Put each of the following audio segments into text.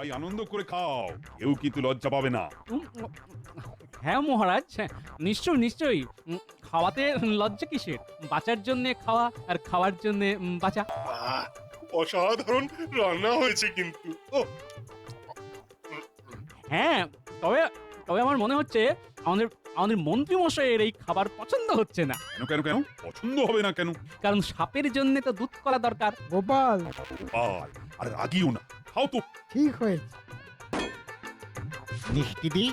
তাই আনন্দ করে খাও, কেউ কিন্তু লজ্জা পাবে না। উম, হ্যাঁ মহারাজ, হ্যাঁ, নিশ্চয়ই নিশ্চয়ই। খাওয়াতে লজ্জা কিসের? বাঁচার জন্য খাওয়া আর খাওয়ার জন্য বাঁচা। আহ, অসাধারণ রান্না হয়েছে কিন্তু। ও হ্যাঁ, তবে তবে আমার মনে হচ্ছে আমাদের আমাদের মন্ত্রী মশাইয়ের এই খাবার পছন্দ হচ্ছে না। কেন কেন কেন পছন্দ হবে না কেন? কারণ সাপের জন্য তো দুধ করা দরকার। গোপাল, আর আর রাগিও না, খাও তো। ঠিক হয়েছে। মিষ্টি দি।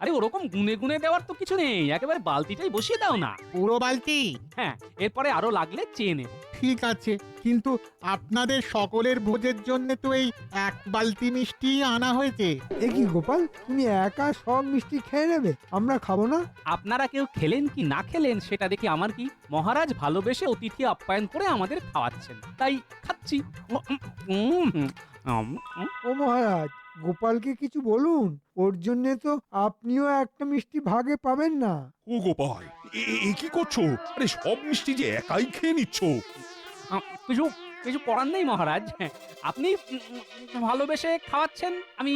আরে ওরকম গুনে গুনে দেওয়ার তো কিছু নেই, একেবারে বালতিটাই বসিয়ে দাও না। পুরো বালতি? হ্যাঁ, এরপরে আরো লাগলে চেয়ে নেব। ঠিক আছে, কিন্তু আপনাদের সকলের ভোজের জন্য তো এই এক বালতি মিষ্টি আনা হয়েছে। এ কি গোপাল, তুমি একা সব মিষ্টি খেয়ে নেবে? আমরা খাবো না? আপনারা কেউ খেলেন কি না খেলেন সেটা দেখি আমার কি। মহারাজ ভালোবেসে অতিথি আপ্যায়ন করে আমাদের খাওয়াচ্ছেন, তাই খাচ্ছি। উম, উম, উম, ও মহারাজ, গোপালকে কিছু বলুন, ওর জন্য তো আপনিও একটা মিষ্টি ভাগে পাবেন না। ও গোপাল, এ কি করছো? আরে সব মিষ্টি যে একাই খেয়ে নিচ্ছ। কিছু কিছু করার নেই মহারাজ। আপনি ভালোবেসে খাওয়াচ্ছেন, আমি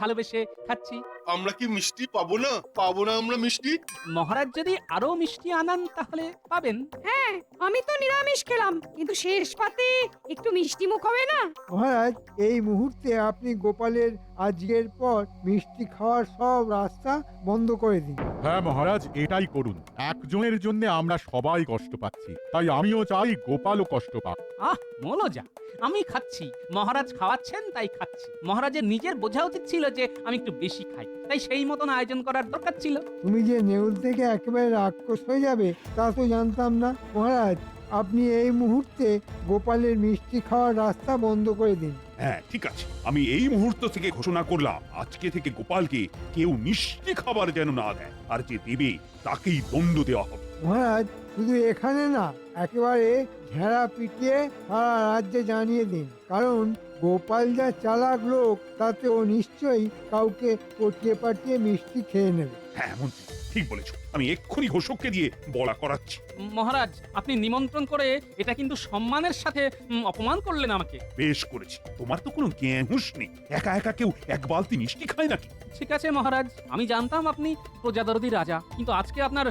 ভালোবেসে খাচ্ছি। আমরা কি মিষ্টি পাবো না? পাবো না আমরা মিষ্টি? মহারাজ যদি আরো মিষ্টি আনান তাহলে পাবেন। হ্যাঁ, আমি তো নিরামিষ খেলাম, কিন্তু শেষ পাতে একটু মিষ্টি মুখ হবে না? মহারাজ, এই মুহূর্তে আপনি গোপালের আজকের পর মিষ্টি খাওয়ার সব রাস্তা বন্ধ করে দিন। হ্যাঁ মহারাজ, এটাই করুন। একজনের জন্য আমরা সবাই কষ্ট পাচ্ছি, তাই আমিও চাই গোপালও কষ্ট পাক। আহ মনোজা, আমি খাচ্ছি, মহারাজ খাওয়াচ্ছেন তাই খাচ্ছি। মহারাজের নিজের বোঝা উচিত ছিল যে আমি একটু বেশি খাই, তাই সেই মতন আয়োজন করার দরকার ছিল। তুমি যে নেউল থেকে একেবারে রাক্ষস হয়ে যাবে তা তো জানতাম না। মহারাজ, আপনি এই মুহূর্তে গোপালের মিষ্টি খাওয়ার রাস্তা বন্ধ করে দিন। হ্যাঁ ঠিক আছে, আমি এই মুহূর্ত থেকে ঘোষণা করলাম, আজকে থেকে গোপালকে কেউ মিষ্টি খাবার যেন না দেয়, আর যে দেবে তাকেই দণ্ড দেওয়া হবে। মহারাজ, শুধু এখানে না, একেবারে ঝেড়া পিটিয়ে সারা রাজ্যে জানিয়ে দিন। কারণ গোপাল যা চালাক লোক, তাতে ও নিশ্চয়ই কাউকে পটিয়ে পাঠিয়ে মিষ্টি খেয়ে নেবে। হ্যাঁ মন্ত্রী, ঠিক বলেছো, আমি এক্ষুনি ঘোষককে দিয়ে বলা করাচ্ছি। মহারাজ, আপনি নিমন্ত্রণ করে এটা কিন্তু সম্মানের সাথে অপমান করলেন আমাকে। বেশ করেছি, তোমার তো কোনো জ্ঞান হুঁশ নেই, একা একা কেউ এক বালতি মিষ্টি খায় নাকি? ঠিক আছে মহারাজ, আমি জানতাম আপনি প্রজাদরদি রাজা, কিন্তু আজকে আপনার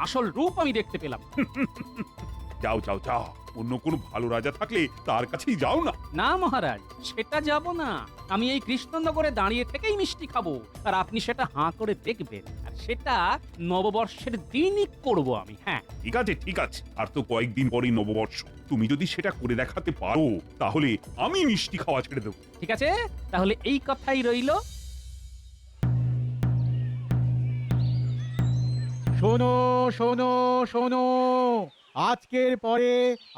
আসল রূপ আমি দেখতে পেলাম। যাও যাও যাও, অন্য কোনো ভালো রাজা থাকলে তার কাছেই যাও না। না মহারাজ, সেটা যাব না। আমি এই কৃষ্ণনগরে দাঁড়িয়ে থেকেই মিষ্টি খাবো, আর আপনি সেটা হাঁ করে দেখবেন, আর সেটা নববর্ষের দিনই করব আমি। হ্যাঁ ঠিক আছে ঠিক আছে, আর তো কয়েকদিন পরেই নববর্ষ, তুমি যদি সেটা করে দেখাতে পারো তাহলে আমি মিষ্টি খাওয়া ছেড়ে দেবো। ঠিক আছে, তাহলে এই কথাই রইলো। শোনো শোনো শোনো, আজকের পরে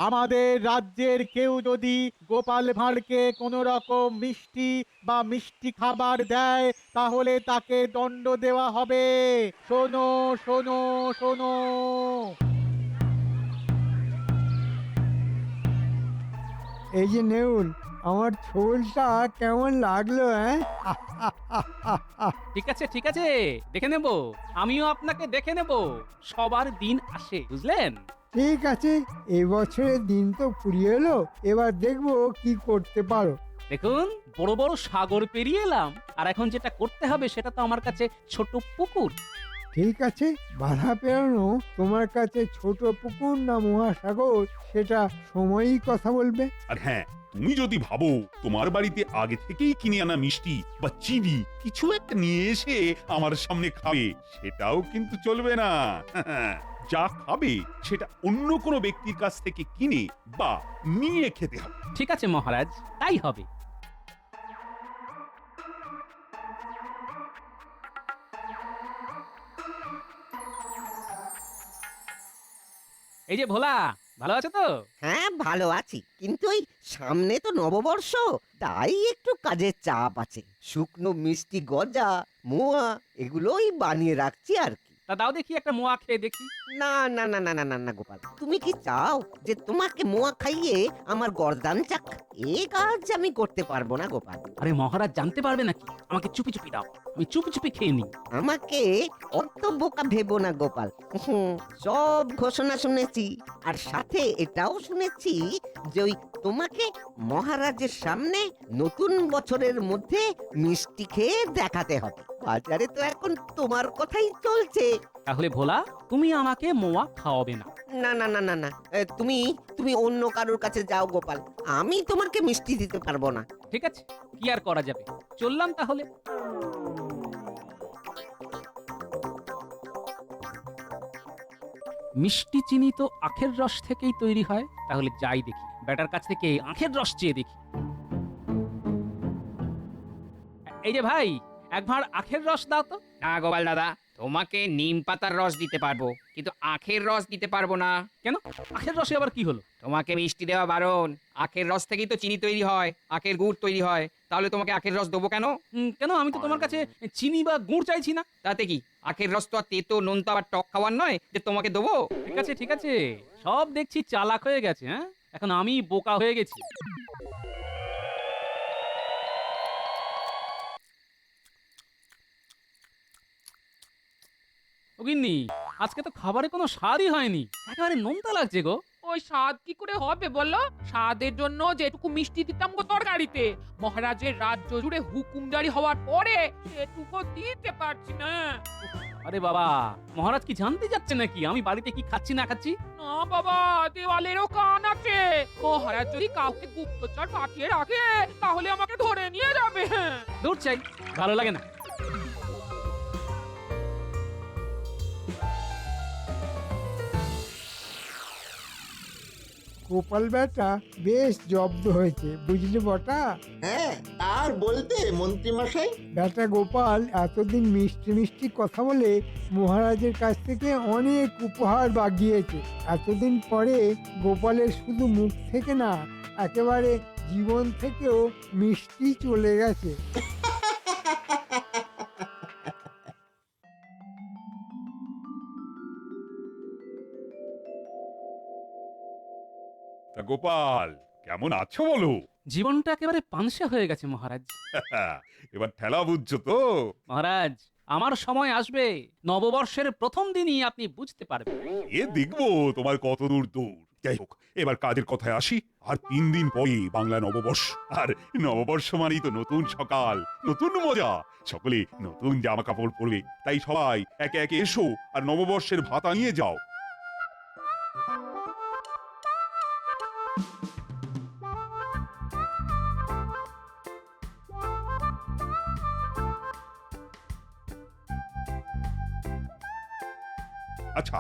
আমাদের রাজ্যের কেউ যদি গোপাল ভাঁড়কে কোনো রকম মিষ্টি বা মিষ্টি খাবার দেয় তাহলে তাকে দণ্ড দেওয়া হবে। শোনো শোনো শোনো। এই যে নেউল, আমার ছোলটা কেমন লাগলো? হ্যাঁ, ঠিক আছে ঠিক আছে, দেখে নেব, আমিও আপনাকে দেখে নেব। সবার দিন আসে, বুঝলেন? ঠিক আছে, এবছরের দিন তো ফুরিয়ে এলো, এবার দেখবো কি করতে পারো। দেখুন, বড় বড় সাগর পেরিয়ে এলাম, আর এখন যেটা করতে হবে সেটা তো আমার কাছে ছোট পুকুর। ঠিক আছে, বাধা পেরোনো তোমার কাছে ছোট পুকুর না মহাসাগর, সেটা সময়ই কথা বলবে। আর হ্যাঁ, তুমি যদি ভাবো তোমার বাড়িতে আগে থেকেই কিনে আনা মিষ্টি বা চিনি কিছু একটা নিয়ে এসে আমার সামনে খাবে, সেটাও কিন্তু চলবে না। যা খাবে সেটা অন্য কোনো ব্যক্তির কাছ থেকে কিনে বা নিয়ে খেতে হবে। ঠিক আছে মহারাজ, তাই হবে। এই যে ভোলা, ভালো আছো তো? হ্যাঁ ভালো আছি, কিন্তু ওই সামনে তো নববর্ষ, তাই একটু কাজের চাপ আছে। শুকনো মিষ্টি গজা, মোয়া এগুলোই বানিয়ে রাখছি আর কি। তা দাও দেখি একটা মোয়া খেয়ে দেখি। না না না না না না না গোপাল, তুমি কি চাও যে তোমাকে মোয়া খাইয়ে আমার গর্দান চাক? এ কাজ আমি করতে পারবো না গোপাল। আরে মহারাজ জানতে পারবে নাকি? আমাকে চুপি চুপি দাও, আমি চুপি চুপি খেয়ে নিই। আমাকে অত বোকা ভেবো না গোপাল। সব ঘোষণা শুনেছি, আর সাথে এটাও শুনেছি যে ওই তোমাকে মহারাজের সামনে নতুন বছরের মধ্যে মিষ্টি খেয়ে দেখাতে হবে। বাজারে তো এখন তোমার কথাই চলছে। তাহলে ভোলা, তুমি আমাকে মোয়া খাওয়াবে না? না না না না না, তুমি তুমি অন্য কারোর কাছে যাও গোপাল, আমি তোমাকে মিষ্টি দিতে পারবো না। ঠিক আছে, কি আর করা যাবে, চললাম তাহলে। মিষ্টি চিনি তো আখের রস থেকেই তৈরি হয়, তাহলে যাই দেখি ব্যাটার কাছ থেকে আখের রস চেয়ে দেখি। এই যে ভাই, এক ভাঁড় আখের রস দাও তো। না গোপাল দাদা, তোমাকে নিম পাতার রস দিতে পারবো, কিন্তু আখের রস দিতে পারবো না। কেন? আখের রসে আবার কি হলো? তোমাকে মিষ্টি দেওয়া বারণ। আখের রস থেকেই তো চিনি তৈরি হয়, আখের গুড় তৈরি হয়, তাহলে তোমাকে আখের রস দেবো কেন? কেন? আমি তো তোমার কাছে চিনি বা গুড় চাইছি না। তাতে কি, আখের রস তো আর তেতো নুন তো আবার টক খাওয়ার নয় যে তোমাকে দেবো। ঠিক আছে ঠিক আছে, সব দেখছি চালাক হয়ে গেছে। হ্যাঁ, এখন আমি বোকা হয়ে গেছি। গিন্নি, আজকে তো খাবারে কোনো স্বাদই হয়নি, একেবারে নোনতা লাগছে গো। ওই স্বাদ কি করে হবে বলো? স্বাদের জন্য যেটুকু মিষ্টি দিতাম গো তরকারিতে, মহারাজের রাজ্য জুড়ে হুকুমদারি হওয়ার পরে সেটুকু দিতে পারছি না। আরে বাবা, মহারাজ কি জানতে যাচ্ছে নাকি আমি বাড়িতে কি খাচ্ছি না খাচ্ছি? না বাবা, দেওয়ালেরও কান আছে। মহারাজ যদি কাউকে গুপ্তচর পাঠিয়ে রাখে তাহলে আমাকে ধরে নিয়ে যাবে। দূর চাই, ভালো লাগে না। গোপাল বেটা বেশ জব্দ হয়েছে, বুঝলি বটা? হ্যাঁ, আর বলতে মন্ত্রী মশাই। বেটা গোপাল এতদিন মিষ্টি মিষ্টি কথা বলে মহারাজের কাছ থেকে অনেক উপহার বাগিয়েছে। এতদিন পরে গোপালের শুধু মুখ থেকে না, একেবারে জীবন থেকেও মিষ্টি চলে গেছে। তা গোপাল, কেমন আছো বলো? জীবনটা একেবারে পানসে হয়ে গেছে মহারাজ। এবার ঠেলা বুঝছো তো? মহারাজ, আমার সময় আসবে, নববর্ষের প্রথম দিনই আপনি বুঝতে পারবেন। এ দেখবো তোমার কত দূর দূর। যাই হোক, এবার কাজের কথায় আসি। আর 3 দিন পরে বাংলা নববর্ষ, আর নববর্ষ মানেই তো নতুন সকাল, নতুন মজা। সকলে নতুন জামা কাপড় পরবে, তাই সবাই একে একে এসো আর নববর্ষের ভাতা নিয়ে যাও। আচ্ছা,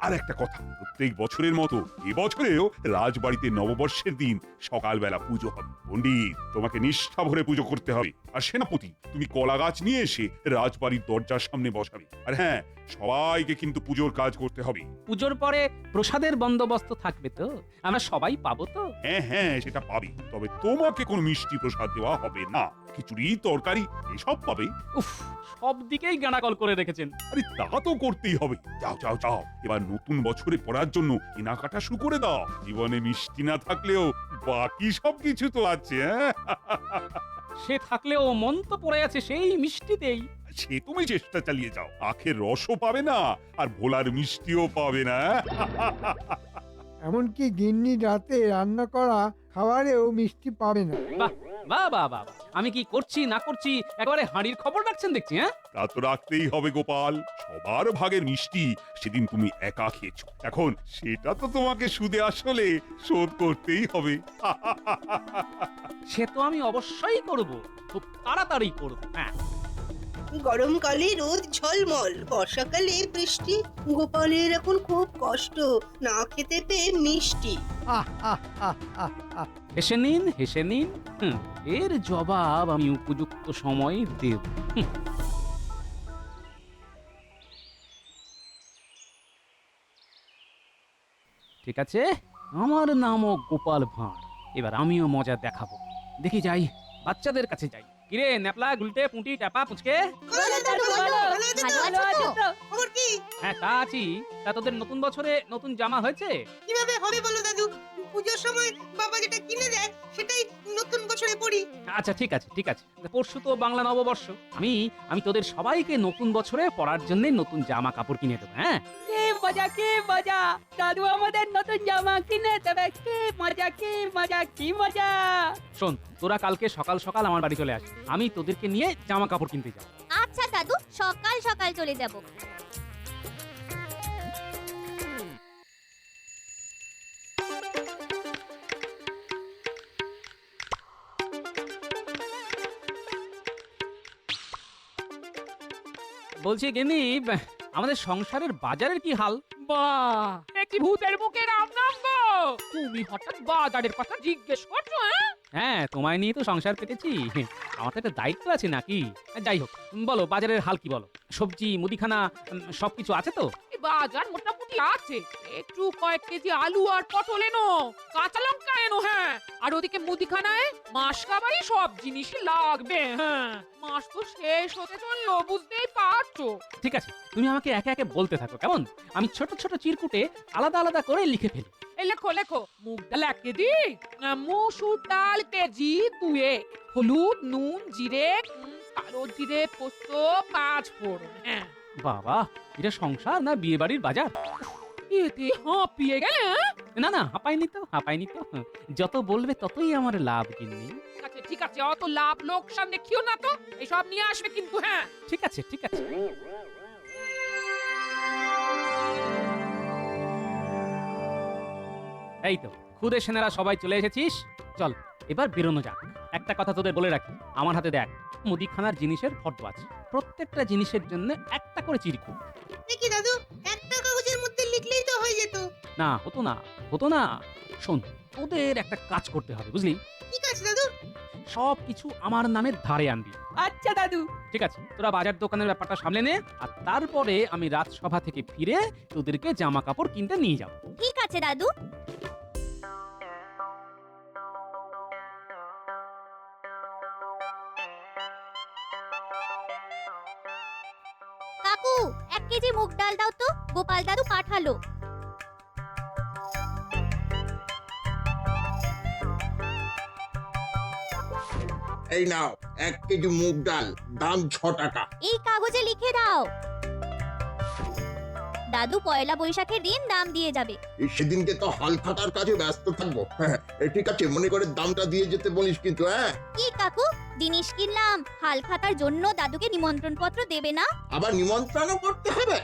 আর একটা কথা, প্রত্যেক বছরের মতো এবছরেও রাজবাড়িতে নববর্ষের দিন সকালবেলা পুজো হবে। পণ্ডিত, তোমাকে নিষ্ঠা ভরে পুজো করতে হবে। আর সেনাপতি, তুমি কলা গাছ নিয়ে এসে রাজবাড়ির দরজার সামনে বসাবে। আর হ্যাঁ, সবাইকে কিন্তু পুজোর কাজ করতে হবে। পুজোর পরে প্রসাদের বন্দোবস্ত থাকবে তো? আমরা সবাই পাবো তো? হ্যাঁ হ্যাঁ, সেটা পাবে, তবে তোমাকে কোনো মিষ্টি প্রসাদ দেওয়া হবে না। খিচুড়ি, তরকারি এসব পাবে। উফ, সব দিকেই গানাকল করে রেখেছেন। আরে তা তো করতেই হবে। যাও যাও যাও, এবার নতুন বছরে পড়ার জন্য কেনাকাটা শুরু করে দাও। জীবনে মিষ্টি না থাকলেও বাকি সবকিছু তো আছে। সে থাকলেও মন তো পড়ে আছে সেই মিষ্টিতেই। সে তুমি চেষ্টা চালিয়ে যাও, আখের রসও পাবে না আর ভোলার মিষ্টিও পাবে না। এমনকি গিন্নি রাতে রান্না করা খাবারেও মিষ্টি পাবে না। বাহ বাহ বাহ বাহ, আমি কি করছি না করছি একেবারে হাঁড়ির খবর রাখছেন দেখছি। হ্যাঁ, তা তো রাখতেই হবে গোপাল, সবার ভাগের মিষ্টি সেদিন তুমি একা খেয়েছো, এখন সেটা তো তোমাকে সুদে আসলে শোধ করতেই হবে। সে তো আমি অবশ্যই করব, খুব তাড়াতাড়ি করব। হ্যাঁ, গরমকালে রোদ ঝলমল, বর্ষাকালে বৃষ্টি, গোপালের এখন খুব কষ্ট, না খেতে পেয়ে মিষ্টি। হেসে নিন হেসে নিন, এর জবাব আমি উপযুক্ত সময় দেব। ঠিক আছে, আমার নামও গোপাল ভাঁড়, এবার আমিও মজা দেখাবো। দেখি যাই, বাচ্চাদের কাছে যাই। কিরে ন্যাপলা, গুলটে, পুঁটি, টাপা, পুচকে, বলো দাদু, বলো, ভালো আছো তো? ভালো আছো তো? খবর কি? হ্যাঁ তা আছি। তা তোদের নতুন বছরে নতুন জামা হয়েছে? কিভাবে হবে বলো দাদু? পুজোর সময় বাবা যেটা কিনে দেয় সেটাই নতুন বছরে পরি। আচ্ছা ঠিক আছে ঠিক আছে। পরশু তো বাংলা নববর্ষ। আমি তোদের সবাইকে নতুন বছরে পরার জন্য নতুন জামা কাপড় কিনে দেবো। হ্যাঁ কি মজা দাদু আমাদের নতুন জামা কিনে দেবে। কি মজা। শোন, তোরা কালকে সকাল সকাল আমার বাড়ি চলে আসবি। আমি তোদেরকে নিয়ে জামা কাপড় কিনতে যাব। আচ্ছা দাদু, সকাল সকাল চলে যাব। বলছি গিন্নি, আমাদের সংসারের বাজারের কি হাল? বাহ, এ কি ভূতের মুখে রাম নাম গো! তুমি হঠাৎ বাজারের কথা জিজ্ঞেস করছো? হ্যাঁ, তোমায় নিয়ে তো সংসার পেতেছি। আমার তো একটা দায়িত্ব আছে নাকি? যাই হোক, বলো বাজারের হাল কি বলো? সবজি, মুদিখানা সবকিছু আছে তো? এই বাজার মোটামুটি আছে। একটু কয়েক কেজি আলু আর পটল এনো, কাঁচা লঙ্কা এনো। হ্যাঁ, আর ওদিকে মুদিখানায় মাস কাবারই সব জিনিসই লাগবে। হ্যাঁ, মাস তো শেষ হতে চললো, বুঝতেই পারছো। ঠিক আছে, তুমি আমাকে একে একে বলতে থাকো কেমন? আমি ছোট ছোট চিরকুটে আলাদা আলাদা করে লিখে ফেলি। এই লেখো মুগ ডাল 1 কেজি, মসুর ডাল কেজি 2, হলুদ, নুন, জিরে, কালো জিরে, পোস্ত 5 ফোড়ন। হ্যাঁ, বাবা, এটা সংসার না বিয়ে বাড়ির বাজার? এতে হাঁপিয়ে গেলে। না হাঁপাইনি তো। যত বলবে ততই আমার লাভ গিন্নি। ঠিক আছে, অত লাভ লোকসান দেখিও না তো। এসব নিয়ে আসবে কিন্তু। হ্যাঁ, ঠিক আছে। এই তো খুদে সেনারা সবাই চলে এসেছিস। চল এবার বেরোনো যাক। একটা কথা তোদের বলে রাখি, আমার হাতে দেখ মুদিখানার জিনিসের ফটো আছে। প্রত্যেকটা জিনিসের জন্য একটা করে চিরকুট। কি দাদু, একটা কাগজের মধ্যে লিখলেই তো হয়ে যেত। না, হতো না। শোন, তোদের একটা কাজ করতে হবে, বুঝলি? কি কাজ দাদু? সবকিছু আমার নামে ধারে আনবি। আচ্ছা দাদু। ঠিক আছে, তোরা বাজার দোকানের ব্যাপারটা সামলে নে, আর তারপরে আমি রাজসভা থেকে ফিরে তোদেরকে জামা কাপড় কিনতে নিয়ে যাব। ঠিক আছে দাদু। কাকু, 1 কেজি মুগ ডাল দাও তো, গোপাল দাদু পাঠালো। এই নাও 1 কেজি মুগ ডাল, দাম 6 টাকা। এই কাগজে লিখে দাও। দাদু পয়লা বৈশাখের দিন দাম দিয়ে যাবে। সেদিনকে তো হাল খাতার কাজে ব্যস্ত থাকবো। হ্যাঁ, ঠিক আছে, মনে করে দামটা দিয়ে যেতে বলিস কিন্তু। হ্যাঁ, কি কাকু, জিনিস কিনলাম, হাল খাতার জন্য দাদুকে নিমন্ত্রণ পত্র দেবে না? আবার নিমন্ত্রণও করতে হবে?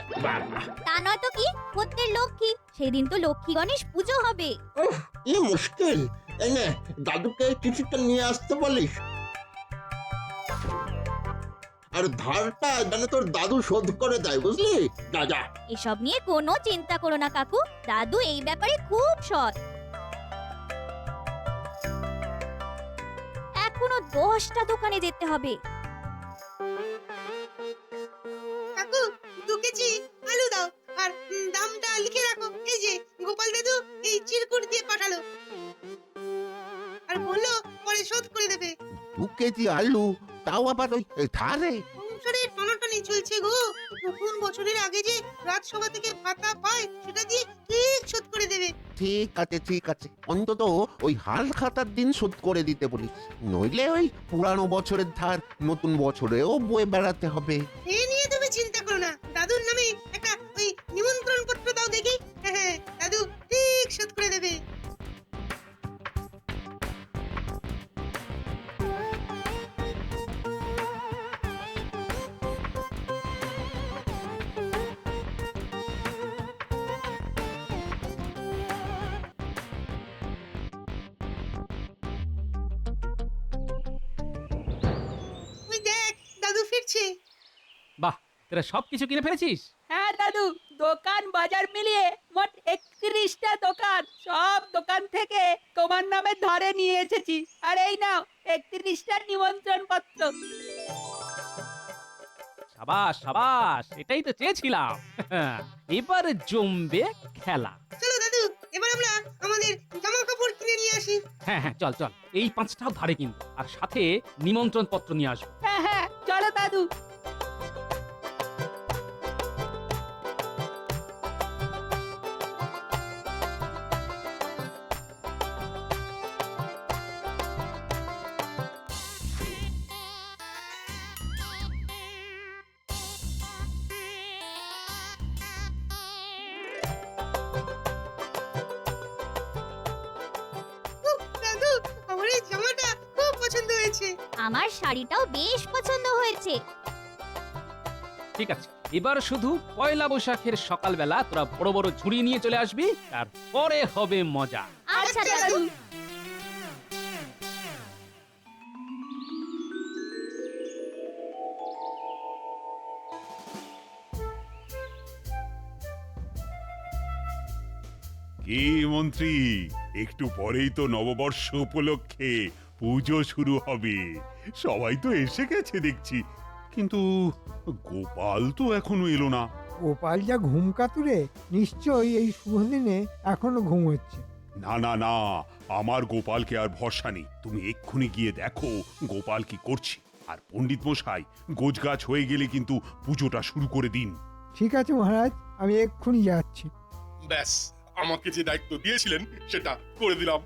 তা নয় তো কি, প্রত্যেক লক্ষ্মী, সেদিন তো লক্ষ্মী গণেশ পুজো হবে। উফ, কি মুশকিল। এই নে, দাদুকে চিঠিটা নিয়ে আসতে বলিস। আর ধারটা যেন তোর দাদু শোধ করে দেয়, বুঝলি? যা। এসব নিয়ে কোনো চিন্তা করো না কাকু, দাদু এই ব্যাপারে খুব সৎ। এখনো 10টা দোকানে যেতে হবে। কাকু, 2 কেজি আলু দাও, আর দামটা লিখে রাখো। এই যে গোপাল দাদু এই চিরকুট দিয়ে পাঠালো, আর বললো পরে শোধ করে দেবে। 2 কেজি আলু, তাও আবার ওই ধারে? সংসারে টানাটানি চলছে গো। নতুন বছরের আগে যে রাজসভা থেকে ভাতা পায় সেটা দিয়ে ঠিক শোধ করে দেবে। ঠিক আছে, অন্তত ওই হাল খাতার দিন শোধ করে দিতে বলিস, নইলে ওই পুরানো বছরের ধার নতুন বছরেও বয়ে বেড়াতে হবে। এ নিয়ে তুমি চিন্তা করো না, দাদুর নামে একটা ওই নিমন্ত্রণ পত্র দাও দেখি। হ্যাঁ, দাদু ঠিক শোধ করে দেবে। ওই দেখ, দাদু ফিরছে। বাহ, তোরা সবকিছু কিনে ফেলেছিস? হ্যাঁ দাদু, দোকান বাজার মিলিয়ে মোট 31টা দোকান, সব দোকান থেকে তোমার নামে ধরে নিয়ে এসেছি। আর এই নাও 31টা নিমন্ত্রণ পত্র। সাবাস, এটাই তো চেয়েছিলাম। এবার জমবে খেলা। চলো দাদু, এবার আমরা আমাদের জামা কাপড় কিনে নিয়ে আসি। হ্যাঁ, চল এই 5টাও ধারে কিনবো, আর সাথে নিমন্ত্রণ পত্র নিয়ে আসবো। হ্যাঁ, চলো দাদু। আমার শাড়িটাও বেশ পছন্দ হয়েছে। ঠিক আছে, এবার শুধু পয়লা বৈশাখের সকালবেলা তোরা বড় বড় ঝুড়ি নিয়ে চলে আসবি, তারপরে হবে মজা। আচ্ছা দাদু। কি মন্ত্রী, একটু পরেই তো নববর্ষ উপলক্ষে পুজো শুরু হবে, সবাই তো এসে গেছে দেখছি, কিন্তু গোপাল তো এখনো এলো না। গোপাল যা ঘুম কাতুরে, নিশ্চয়ই এই শুভ দিনে এখনো ঘুম হচ্ছে। না না না, আমার গোপালকে আর ভরসা নেই। তুমি এক্ষুনি গিয়ে দেখো গোপাল কি করছে। আর পণ্ডিত মশাই, গোছগাছ হয়ে গেলে কিন্তু পুজোটা শুরু করে দিন। ঠিক আছে মহারাজ, আমি এক্ষুনি যাচ্ছি। ব্যাস, আমাকে যে দায়িত্ব দিয়েছিলেন সেটা করে দিলাম।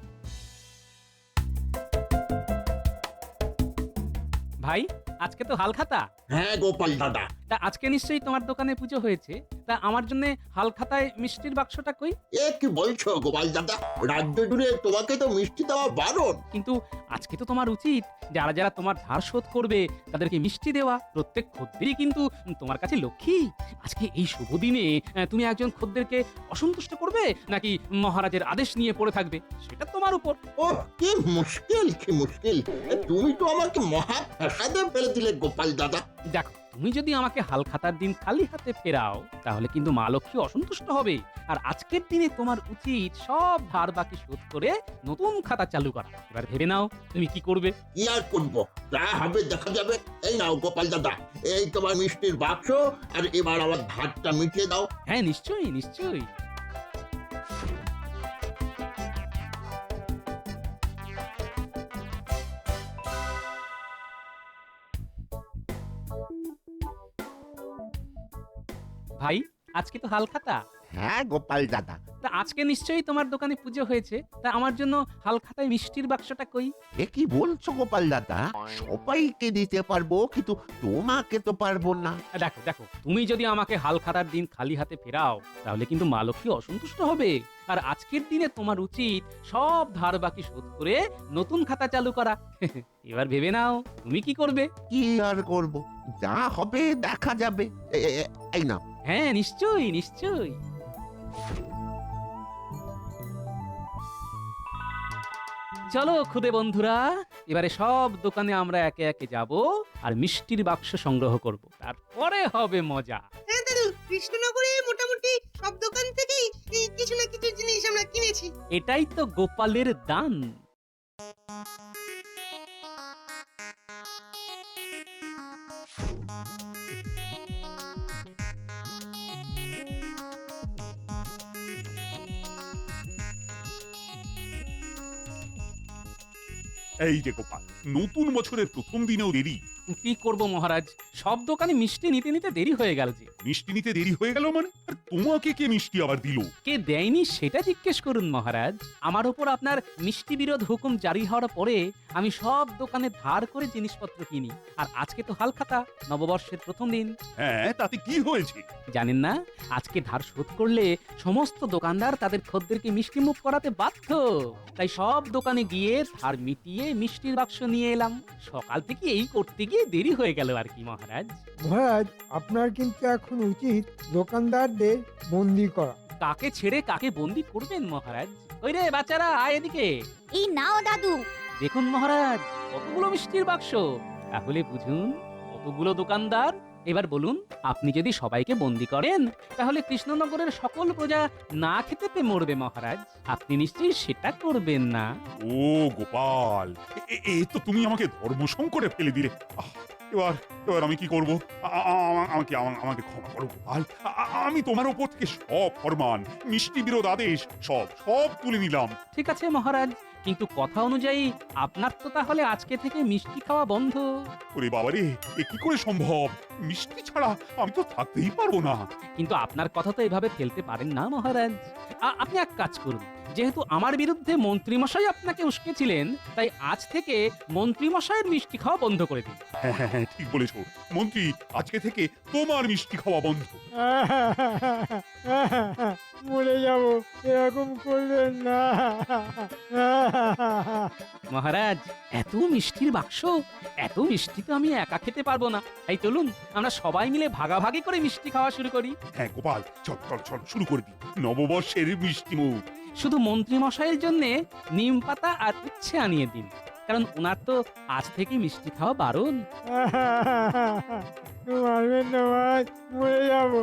ভাই, আজকে তো হালখাতা। হ্যাঁ গোপাল দাদা। তা আজকে নিশ্চয়ই তোমার দোকানে পুজো হয়েছে, তা আমার জন্য হালখাতায় মিষ্টির বাক্সটা কই? এ কি বলছো গোপাল দাদা, রাজ্য জুড়ে তোমাকে তো মিষ্টি দেওয়া বারণ। কিন্তু আজকে তো তোমার উচিত যারা যারা তোমার ধার শোধ করবে তাদেরকে মিষ্টি দেওয়া। প্রত্যেক খদ্দেরই কিন্তু তোমার কাছে লক্ষ্মী। আজকে এই শুভ দিনে তুমি একজন খদ্দেরকে অসন্তুষ্ট করবে নাকি মহারাজের আদেশ নিয়ে পড়ে থাকবে, সেটা তোমার উপর। ও কি মুশকিল, কি মুশকিল! তুমি তো আমাকে মহা ফ্যাসাদে ফেলে দিলে গোপাল দাদা। দেখো, তুমি যদি আমাকে হালখাতার দিন খালি হাতে ফেরাও তাহলে কিন্তু মা লক্ষ্মী অসন্তুষ্ট হবে। আর আজকের দিনে তোমার উচিত সব ধার বাকি শোধ করে নতুন খাতা চালু করা। এবার ভেবে নাও তুমি কি করবে। কি আর করবো, যা হবে দেখা যাবে। এই নাও গোপাল দাদা, এই তোমার মিষ্টির বাক্স, আর এবার আমার ধারটা মিটিয়ে দাও। হ্যাঁ, নিশ্চয়ই নিশ্চয়ই। ভাই, আজকে তো হালখাতা। হ্যাঁ গোপাল দাদা। তা আজকে নিশ্চয়ই তোমার দোকানে পুজো হয়েছে, তা আমার জন্য হালখাতায় মিষ্টির বাক্সটা কই? এ কি বলছো গোপাল দাদা, সবাইকে দিতে পারবো কিন্তু তোমাকে তো পারবো না। দেখো দেখো, তুমি যদি আমাকে হালখাতার দিন খালি হাতে ফেরাও তাহলে কিন্তু মা লক্ষ্মী অসন্তুষ্ট হবে। আর আজকের দিনে তোমার উচিত সব ধার বাকি শোধ করে নতুন খাতা চালু করা। এবার ভেবে নাও তুমি কি করবে। কি আর করব, যা হবে দেখা যাবে। এই নাও। হ্যাঁ, নিশ্চয়ই নিশ্চয়ই। চলো খুদে বন্ধুরা, এবারে সব দোকানে আমরা একে একে যাব আর মিষ্টির বাক্স সংগ্রহ করব, তারপরে হবে মজা। হ্যাঁ দাদু, কৃষ্ণনগরে মোটামুটি সব দোকান থেকেই এই কিছু না কিছু জিনিস আমরা কিনেছি। এটাই তো গোপালের দান। এই যে গোপাল, নতুন বছরের প্রথম দিনেও দেরি। কি করব মহারাজ, সব দোকানে মিষ্টি নিতে নিতে দেরি হয়ে গেল যে। মিষ্টি নিতে দেরি হয়ে গেল মানে? আর তোমাকে কে মিষ্টি আবার দিল? কে দেয়নি সেটা জিজ্ঞেস করুন মহারাজ। আমার উপর আপনার মিষ্টি বিরোধ হুকুম জারি হওয়ার পরে আমি সব দোকানে ধার করে জিনিসপত্র কিনি। আর আজকে তো হালখাতা, নববর্ষের প্রথম দিন। হ্যাঁ, তাতে কি হয়েছে? জানেন না, আজকে ধার শোধ করলে সমস্ত দোকানদার তাদের খদ্দেরকে মিষ্টি মুখ করাতে বাধ্য। তাই সব দোকানে গিয়ে ধার মিটিয়ে মিষ্টির বাক্স নিয়ে এলাম। সকাল থেকে এই করতে গিয়ে দেরি হয়ে গেল আর কি মহারাজ। মহারাজ, আপনার কিন্তু এখন উচিত দোকানদারদের বন্দি করা। কাকে ছেড়ে কাকে বন্দি করবেন মহারাজ? ওই রে বাচ্চারা, আয় এদিকে। এই নাও দাদু। দেখুন মহারাজ, কতগুলো মিষ্টির বাক্স। তাহলে বুঝুন কতগুলো দোকানদার। এবার বলুন, আপনি যদি সবাইকে বন্দি করেন তাহলে কৃষ্ণনগরের সকল প্রজা না খেতে পেয়ে মরবে মহারাজ। আপনি নিশ্চয়ই সেটা করবেন না। ও গোপাল, এ তো তুমি আমাকে ধর্ম সংকটে ফেলে দিলে। এবার এবার আমি কি করব? আমাকে ক্ষমা করো গোপাল। আমি তোমার ওপর থেকে সব ফরমান, মিষ্টি বিরোধ আদেশ সব তুলে নিলাম। ঠিক আছে মহারাজ, কিন্তু কথা অনুযায়ী আপনার তো তাহলে আজকে থেকে মিষ্টি খাওয়া বন্ধ। ওরে বাবারে, এ কি করে সম্ভব? মিষ্টি ছাড়া আমি তো থাকতেই পারবো না। কিন্তু আপনার কথা তো এভাবে ফেলতে পারেন না মহারাজ। আপনি এক কাজ করুন, যেহেতু আমার বিরুদ্ধে মন্ত্রীমশাই আপনাকে উস্কেছিলেন, তাই আজ থেকে মন্ত্রীমশাইয়ের মিষ্টি খাওয়া বন্ধ করে দিন। হ্যাঁ হ্যাঁ হ্যাঁ, ঠিক বলেছো মন্ত্রী, আজকে থেকে তোমার মিষ্টি খাওয়া বন্ধ। মরে যাব, এরকম করবেন না। মহারাজ, এত মিষ্টির বাক্স, এত মিষ্টি তো আমি একা খেতে পারবো না। তাই চলুন আমরা সবাই মিলে ভাগাভাগি করে মিষ্টি খাওয়া শুরু করি। হ্যাঁ গোপাল, চল চল চল শুরু করে দিই নববর্ষের মিষ্টি মুখ। শুধু মন্ত্রী মশাইয়ের জন্য নিম পাতা আর উচ্ছে আনিয়ে দিন, কারণ ওনার তো আজ থেকে মিষ্টি খাওয়া বারণ। মারবেন না, মরে যাবো।